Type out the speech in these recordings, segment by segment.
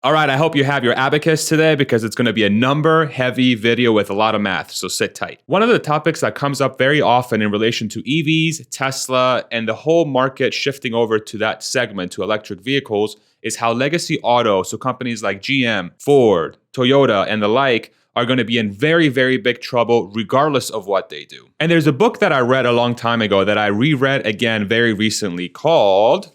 All right, I hope you have your abacus today because it's going to be a number-heavy video with a lot of math, so sit tight. One of the topics that comes up very often in relation to EVs, Tesla, and the whole market shifting over to that segment, to electric vehicles, is how legacy auto, so companies like GM, Ford, Toyota, and the like, are going to be in very, very big trouble regardless of what they do. And there's a book that I read a long time ago that I reread again very recently called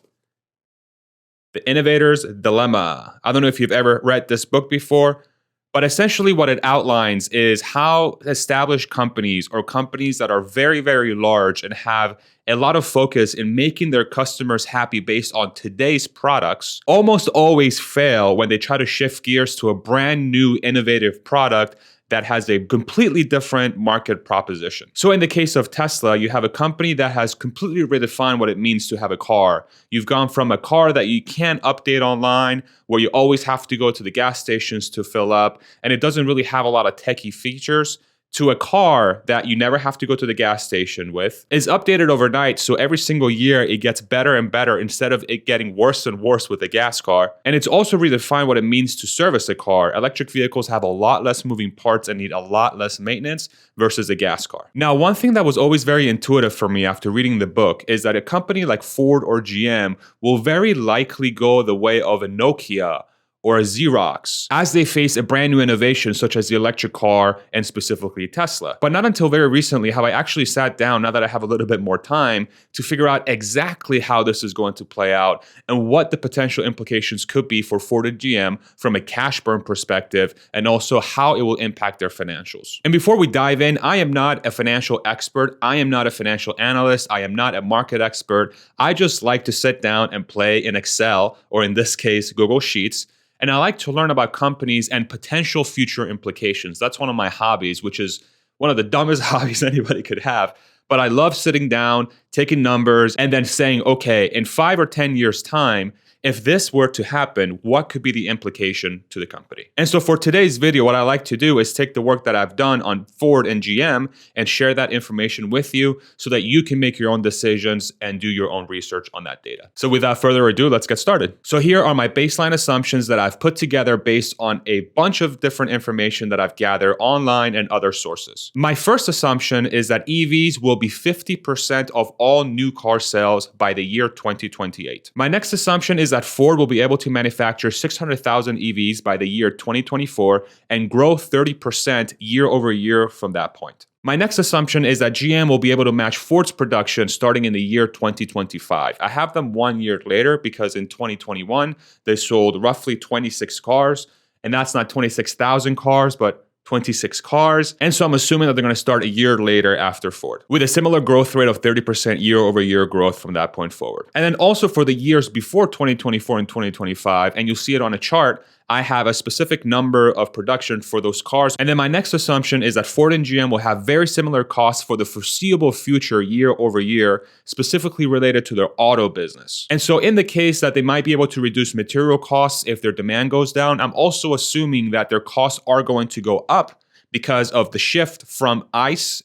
The Innovator's Dilemma. I don't know if you've ever read this book before, but essentially what it outlines is how established companies or companies that are very, very large and have a lot of focus in making their customers happy based on today's products almost always fail when they try to shift gears to a brand new innovative product that has a completely different market proposition. So in the case of Tesla, you have a company that has completely redefined what it means to have a car. You've gone from a car that you can't update online, where you always have to go to the gas stations to fill up, and it doesn't really have a lot of techie features, to a car that you never have to go to the gas station with, is updated overnight, so every single year it gets better and better instead of it getting worse and worse with a gas car. And it's also redefined what it means to service a car. Electric vehicles have a lot less moving parts and need a lot less maintenance versus a gas car. Now, one thing that was always very intuitive for me after reading the book is that a company like Ford or GM will very likely go the way of a Nokia or a Xerox as they face a brand new innovation such as the electric car and specifically Tesla. But not until very recently have I actually sat down, now that I have a little bit more time, to figure out exactly how this is going to play out and what the potential implications could be for Ford and GM from a cash burn perspective, and also how it will impact their financials. And before we dive in, I am not a financial expert. I am not a financial analyst. I am not a market expert. I just like to sit down and play in Excel, or in this case, Google Sheets. And I like to learn about companies and potential future implications. That's one of my hobbies, which is one of the dumbest hobbies anybody could have. But I love sitting down, taking numbers, and then saying, okay, in 5 or 10 years' time, if this were to happen, what could be the implication to the company? And so for today's video, what I like to do is take the work that I've done on Ford and GM and share that information with you so that you can make your own decisions and do your own research on that data. So without further ado, let's get started. So here are my baseline assumptions that I've put together based on a bunch of different information that I've gathered online and other sources. My first assumption is that EVs will be 50% of all new car sales by the year 2028. My next assumption is that Ford will be able to manufacture 600,000 EVs by the year 2024 and grow 30% year over year from that point. My next assumption is that GM will be able to match Ford's production starting in the year 2025. I have them 1 year later because in 2021, they sold roughly 26 cars, and that's not 26,000 cars, but 26 cars. And so I'm assuming that they're going to start a year later after Ford with a similar growth rate of 30% year over year growth from that point forward. And then also for the years before 2024 and 2025, and you'll see it on a chart, I have a specific number of production for those cars. And then my next assumption is that Ford and GM will have very similar costs for the foreseeable future year over year, specifically related to their auto business. And so in the case that they might be able to reduce material costs if their demand goes down, I'm also assuming that their costs are going to go up because of the shift from ICE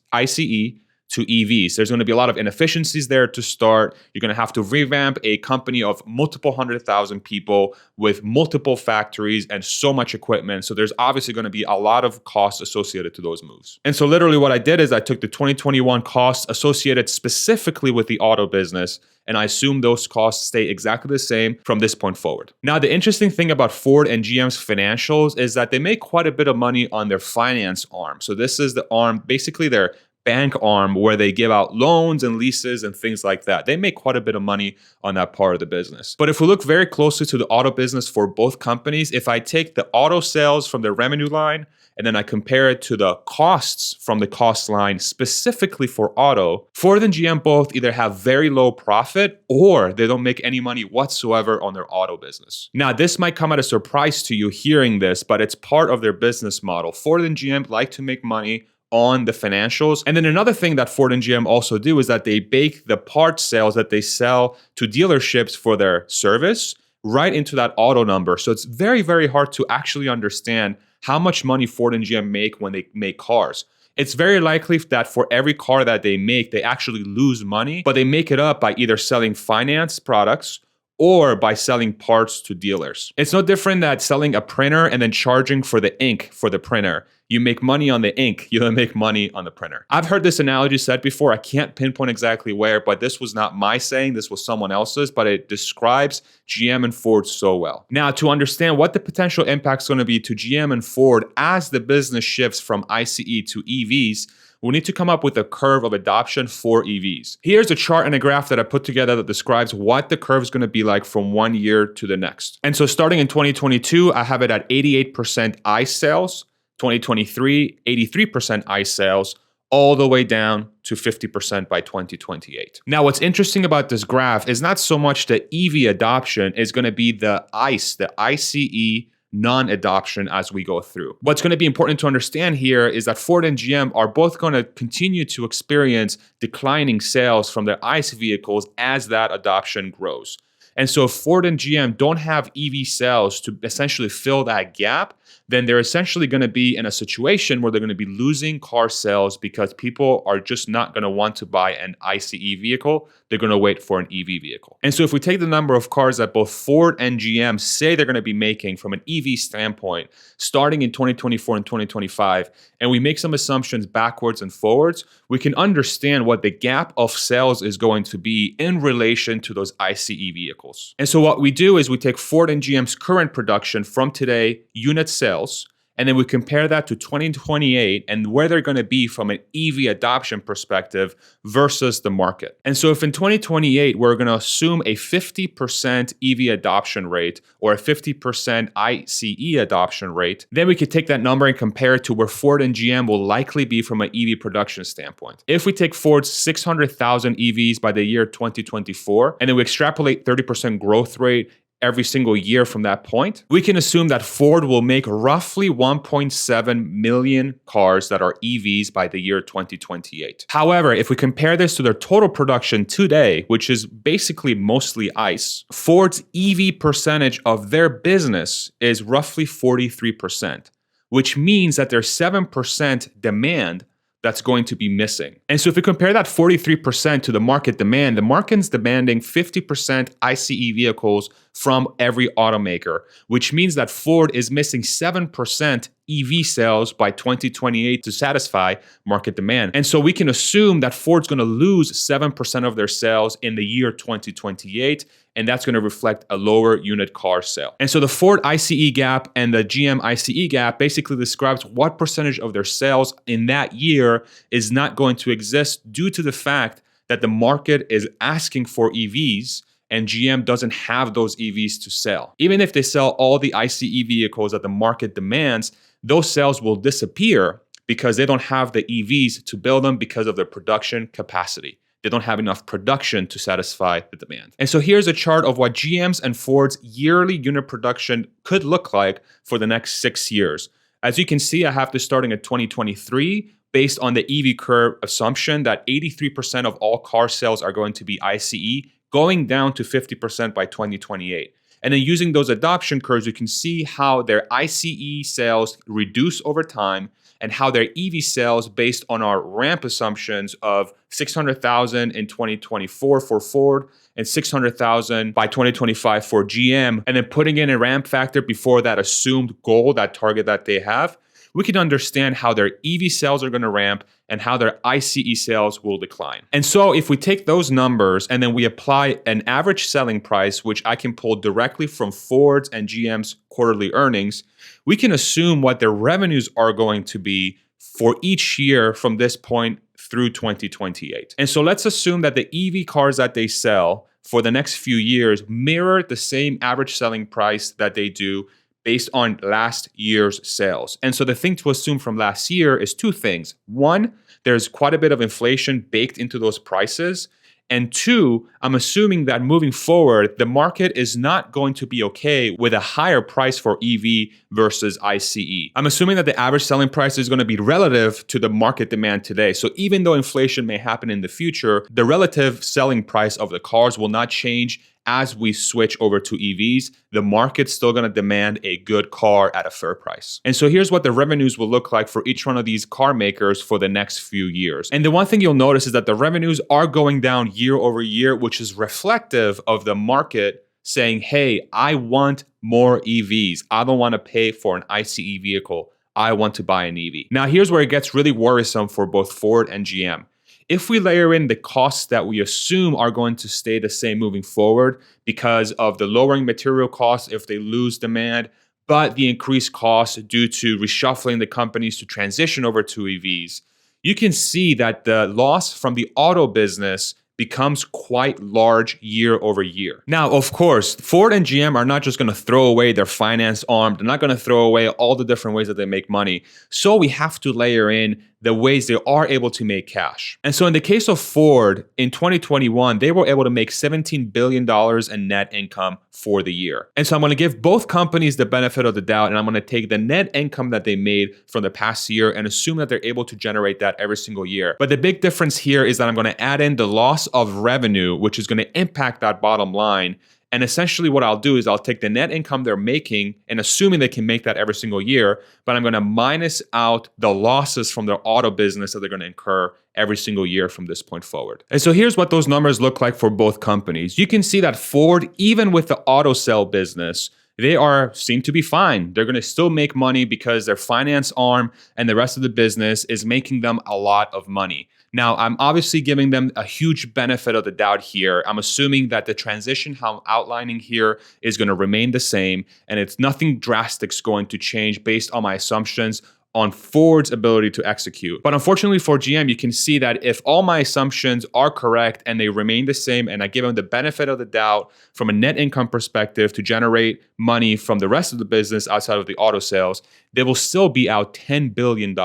to EVs. There's going to be a lot of inefficiencies there to start. You're going to have to revamp a company of multiple 100,000 people with multiple factories and so much equipment. So there's obviously going to be a lot of costs associated to those moves. And so literally what I did is I took the 2021 costs associated specifically with the auto business, and I assume those costs stay exactly the same from this point forward. Now, the interesting thing about Ford and GM's financials is that they make quite a bit of money on their finance arm. So this is the arm, basically their bank arm, where they give out loans and leases and things like that. They make quite a bit of money on that part of the business. But if we look very closely to the auto business for both companies, if I take the auto sales from the revenue line and then I compare it to the costs from the cost line specifically for auto, Ford and GM both either have very low profit or they don't make any money whatsoever on their auto business. Now, this might come as a surprise to you hearing this, but it's part of their business model. Ford and GM like to make money on the financials. And then another thing that Ford and GM also do is that they bake the parts sales that they sell to dealerships for their service right into that auto number. So it's very, very hard to actually understand how much money Ford and GM make when they make cars. It's very likely that for every car that they make, they actually lose money, but they make it up by either selling finance products or by selling parts to dealers. It's no different than selling a printer and then charging for the ink for the printer. You make money on the ink, you don't make money on the printer. I've heard this analogy said before. I can't pinpoint exactly where, but this was not my saying, this was someone else's, but it describes GM and Ford so well. Now, to understand what the potential impact is going to be to GM and Ford as the business shifts from ICE to EVs, we need to come up with a curve of adoption for EVs. Here's a chart and a graph that I put together that describes what the curve is going to be like from one year to the next. And so starting in 2022, I have it at 88% ICE sales, 2023, 83% ICE sales, all the way down to 50% by 2028. Now, what's interesting about this graph is not so much the EV adoption, is going to be the ICE, the ICE non-adoption as we go through. What's going to be important to understand here is that Ford and GM are both going to continue to experience declining sales from their ICE vehicles as that adoption grows. And so if Ford and GM don't have EV sales to essentially fill that gap, then they're essentially going to be in a situation where they're going to be losing car sales because people are just not going to want to buy an ICE vehicle. They're going to wait for an EV vehicle. And so if we take the number of cars that both Ford and GM say they're going to be making from an EV standpoint, starting in 2024 and 2025, and we make some assumptions backwards and forwards, we can understand what the gap of sales is going to be in relation to those ICE vehicles. And so what we do is we take Ford and GM's current production from today, unit sales, and then we compare that to 2028 and where they're going to be from an EV adoption perspective versus the market. And so if in 2028, we're going to assume a 50% EV adoption rate or a 50% ICE adoption rate, then we could take that number and compare it to where Ford and GM will likely be from an EV production standpoint. If we take Ford's 600,000 EVs by the year 2024, and then we extrapolate 30% growth rate every single year from that point, we can assume that Ford will make roughly 1.7 million cars that are EVs by the year 2028. However, if we compare this to their total production today, which is basically mostly ICE, Ford's EV percentage of their business is roughly 43%, which means that there's 7% demand that's going to be missing. And so if we compare that 43% to the market demand, the market's demanding 50% ICE vehicles from every automaker, which means that Ford is missing 7% EV sales by 2028 to satisfy market demand. And so we can assume that Ford's going to lose 7% of their sales in the year 2028, and that's going to reflect a lower unit car sale. And so the Ford ICE gap and the GM ICE gap basically describes what percentage of their sales in that year is not going to exist due to the fact that the market is asking for EVs and GM doesn't have those EVs to sell. Even if they sell all the ICE vehicles that the market demands, those sales will disappear because they don't have the EVs to build them because of their production capacity. They don't have enough production to satisfy the demand. And so here's a chart of what GM's and Ford's yearly unit production could look like for the next 6 years. As you can see, I have this starting at 2023 based on the EV curve assumption that 83% of all car sales are going to be ICE, going down to 50% by 2028. And then using those adoption curves, you can see how their ICE sales reduce over time and how their EV sales, based on our ramp assumptions of 600,000 in 2024 for Ford and 600,000 by 2025 for GM, and then putting in a ramp factor before that assumed goal, that target that they have, we can understand how their EV sales are going to ramp and how their ICE sales will decline. And so if we take those numbers and then we apply an average selling price, which I can pull directly from Ford's and GM's quarterly earnings, we can assume what their revenues are going to be for each year from this point through 2028. And so let's assume that the EV cars that they sell for the next few years mirror the same average selling price that they do based on last year's sales. And so the thing to assume from last year is two things. One, there's quite a bit of inflation baked into those prices. And two, I'm assuming that moving forward, the market is not going to be okay with a higher price for EV versus ICE. I'm assuming that the average selling price is going to be relative to the market demand today. So even though inflation may happen in the future, the relative selling price of the cars will not change as we switch over to EVs. The market's still going to demand a good car at a fair price. And so here's what the revenues will look like for each one of these car makers for the next few years. And the one thing you'll notice is that the revenues are going down year over year, which is reflective of the market saying, hey, I want more EVs. I don't want to pay for an ICE vehicle. I want to buy an EV. Now, here's where it gets really worrisome for both Ford and GM. If we layer in the costs that we assume are going to stay the same moving forward because of the lowering material costs if they lose demand, but the increased costs due to reshuffling the companies to transition over to EVs, you can see that the loss from the auto business becomes quite large year over year. Now, of course, Ford and GM are not just going to throw away their finance arm. They're not going to throw away all the different ways that they make money. So we have to layer in the ways they are able to make cash. And so in the case of Ford, in 2021, they were able to make $17 billion in net income for the year. And so I'm going to give both companies the benefit of the doubt, and I'm going to take the net income that they made from the past year and assume that they're able to generate that every single year. But the big difference here is that I'm going to add in the loss of revenue, which is going to impact that bottom line. And essentially what I'll do is I'll take the net income they're making and assuming they can make that every single year, but I'm going to minus out the losses from their auto business that they're going to incur every single year from this point forward. And so here's what those numbers look like for both companies. You can see that Ford, even with the auto sale business, they seem to be fine. They're going to still make money because their finance arm and the rest of the business is making them a lot of money. Now, I'm obviously giving them a huge benefit of the doubt here. I'm assuming that the transition how I'm outlining here is going to remain the same, and it's nothing drastic is going to change based on my assumptions on Ford's ability to execute. But unfortunately for GM, you can see that if all my assumptions are correct and they remain the same, and I give them the benefit of the doubt from a net income perspective to generate money from the rest of the business outside of the auto sales, they will still be out $10 billion.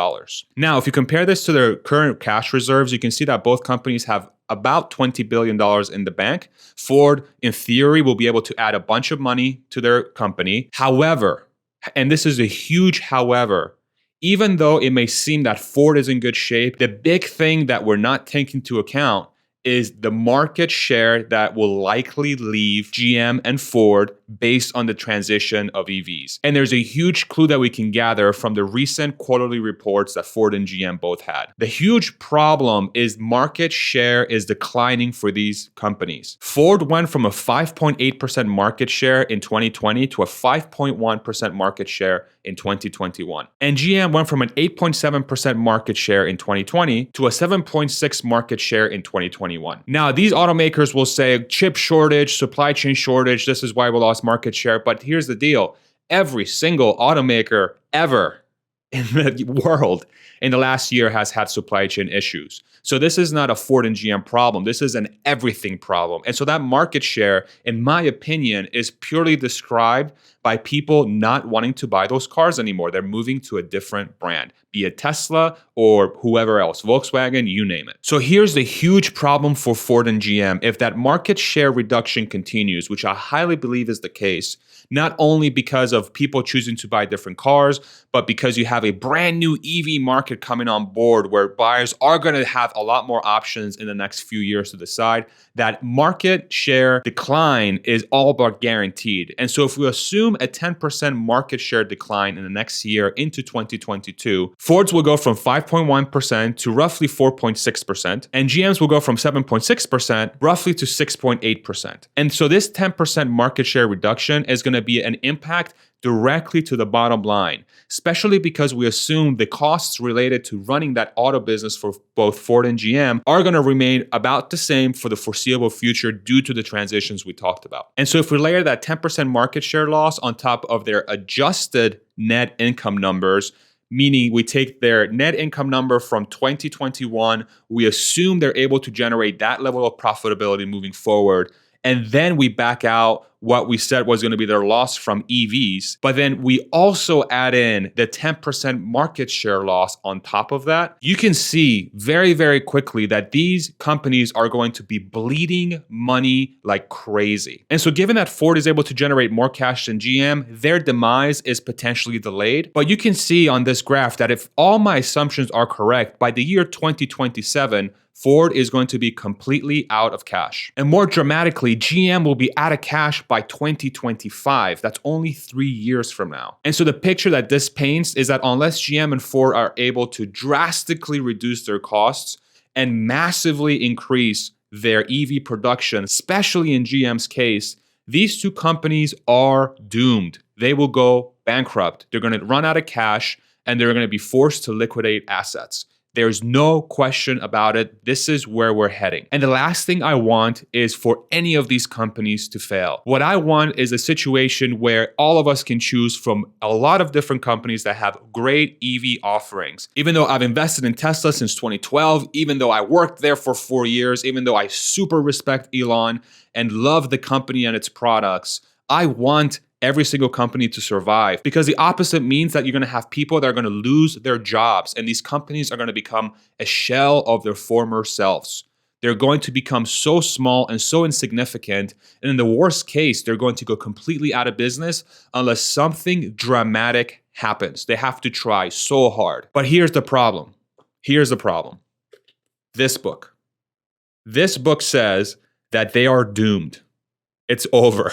Now, if you compare this to their current cash reserves, you can see that both companies have about $20 billion in the bank. Ford, in theory, will be able to add a bunch of money to their company. However, and this is a huge however, even though it may seem that Ford is in good shape, the big thing that we're not taking into account is the market share that will likely leave GM and Ford based on the transition of EVs. And there's a huge clue that we can gather from the recent quarterly reports that Ford and GM both had. The huge problem is market share is declining for these companies. Ford went from a 5.8% market share in 2020 to a 5.1% market share in 2021. And GM went from an 8.7% market share in 2020 to a 7.6% market share in 2021. Now, these automakers will say chip shortage, supply chain shortage, this is why we lost market share. But here's the deal. Every single automaker ever in the world in the last year has had supply chain issues. So this is not a Ford and GM problem. This is an everything problem. And so that market share, in my opinion, is purely described by people not wanting to buy those cars anymore. They're moving to a different brand, be it Tesla or whoever else, Volkswagen, you name it. So here's the huge problem for Ford and GM. If that market share reduction continues, which I highly believe is the case, not only because of people choosing to buy different cars, but because you have a brand new EV market coming on board where buyers are going to have a lot more options in the next few years to decide, that market share decline is all but guaranteed. And so if we assume a 10% market share decline in the next year into 2022, Ford's will go from 5.1% to roughly 4.6%, and GM's will go from 7.6% roughly to 6.8%. And so this 10% market share reduction is going to be an impact directly to the bottom line, especially because we assume the costs related to running that auto business for both Ford and GM are going to remain about the same for the foreseeable future due to the transitions we talked about. And so if we layer that 10% market share loss on top of their adjusted net income numbers, meaning we take their net income number from 2021, we assume they're able to generate that level of profitability moving forward, and then we back out what we said was going to be their loss from EVs. But then we also add in the 10% market share loss on top of that. You can see very, very quickly that these companies are going to be bleeding money like crazy. And so given that Ford is able to generate more cash than GM, their demise is potentially delayed. But you can see on this graph that if all my assumptions are correct, by the year 2027, Ford is going to be completely out of cash. And more dramatically, GM will be out of cash by 2025. That's only 3 years from now. And so the picture that this paints is that unless GM and Ford are able to drastically reduce their costs and massively increase their EV production, especially in GM's case, These two companies are doomed. They will go bankrupt. They're going to run out of cash and they're going to be forced to liquidate assets. There's no question about it. This is where we're heading. And the last thing I want is for any of these companies to fail. What I want is a situation where all of us can choose from a lot of different companies that have great EV offerings. Even though I've invested in Tesla since 2012, even though I worked there for 4 years, even though I super respect Elon and love the company and its products, I want every single company to survive, because the opposite means that you're going to have people that are going to lose their jobs, and these companies are going to become a shell of their former selves. They're going to become so small and so insignificant, and in the worst case, they're going to go completely out of business unless something dramatic happens. They have to try so hard. But here's the problem. This book says that they are doomed. It's over.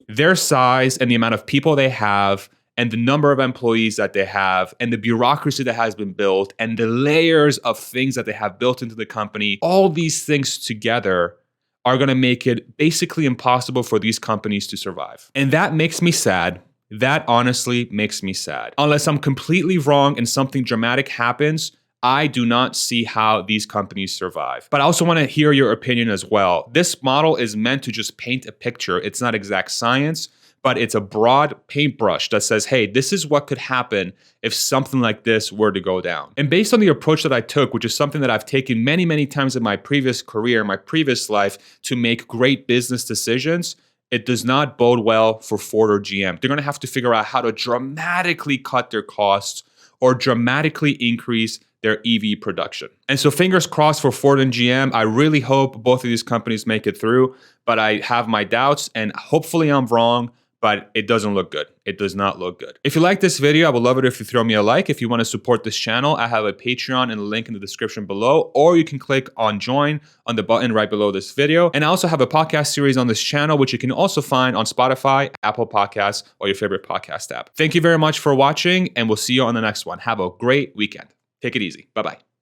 Their size and the amount of people they have and the number of employees that they have and the bureaucracy that has been built and the layers of things that they have built into the company, all these things together are going to make it basically impossible for these companies to survive. And that makes me sad. That honestly makes me sad. Unless I'm completely wrong and something dramatic happens, I do not see how these companies survive. But I also want to hear your opinion as well. This model is meant to just paint a picture. It's not exact science, but it's a broad paintbrush that says, hey, this is what could happen if something like this were to go down. And based on the approach that I took, which is something that I've taken many, many times in my previous career, my previous life, to make great business decisions, it does not bode well for Ford or GM. They're going to have to figure out how to dramatically cut their costs or dramatically increase their EV production. And so fingers crossed for Ford and GM. I really hope both of these companies make it through, but I have my doubts and hopefully I'm wrong, but it doesn't look good. It does not look good. If you like this video, I would love it if you throw me a like. If you want to support this channel, I have a Patreon and a link in the description below, or you can click on join on the button right below this video. And I also have a podcast series on this channel, which you can also find on Spotify, Apple Podcasts, or your favorite podcast app. Thank you very much for watching, and we'll see you on the next one. Have a great weekend. Take it easy. Bye-bye.